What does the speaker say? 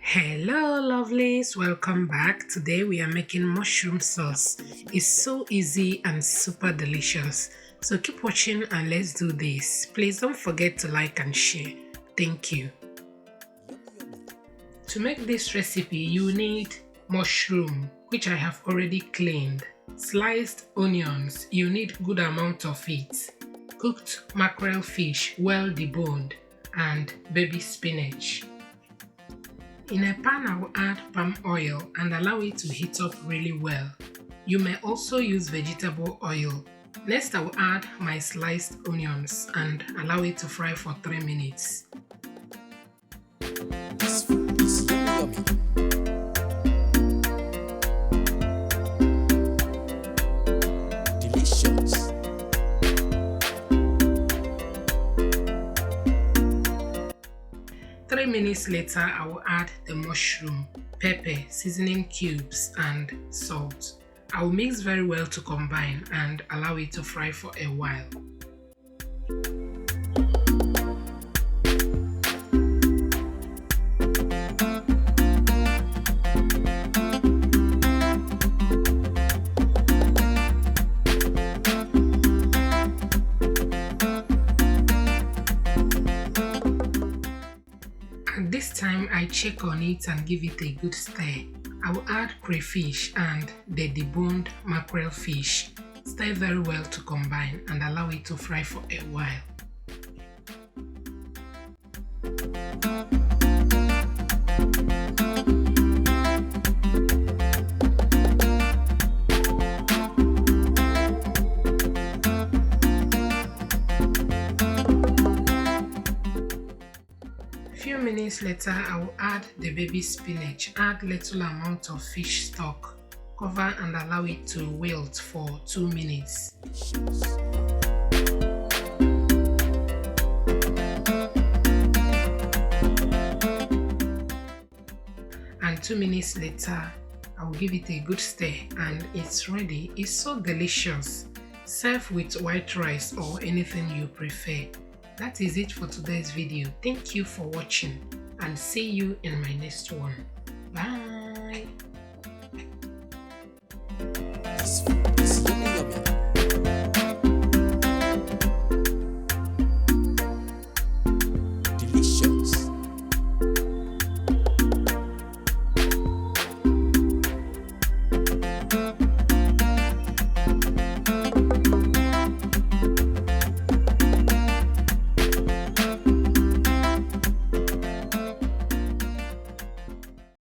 Hello lovelies, welcome back. Today we are making mushroom sauce. It's so easy and super delicious. So keep watching and let's do this. Please don't forget to like and share. Thank you. To make this recipe you need mushroom, which I have already cleaned, sliced onions, you need good amount of it, cooked mackerel fish well deboned, and baby spinach. In a pan, I will add palm oil and allow it to heat up really well. You may also use vegetable oil. Next, I will add my sliced onions and allow it to fry for 3 minutes. This food is yummy. 3 minutes later, I will add the mushroom, pepper, seasoning cubes, and salt. I will mix very well to combine and allow it to fry for a while. At this time, I check on it and give it a good stir. I will add crayfish and the deboned mackerel fish. Stir very well to combine and allow it to fry for a while. Few minutes later, I will add the baby spinach, add little amount of fish stock, cover and allow it to wilt for 2 minutes. And 2 minutes later, I will give it a good stir and it's ready. It's so delicious. Serve with white rice or anything you prefer. That is it for today's video. Thank you for watching and see you in my next one. Bye.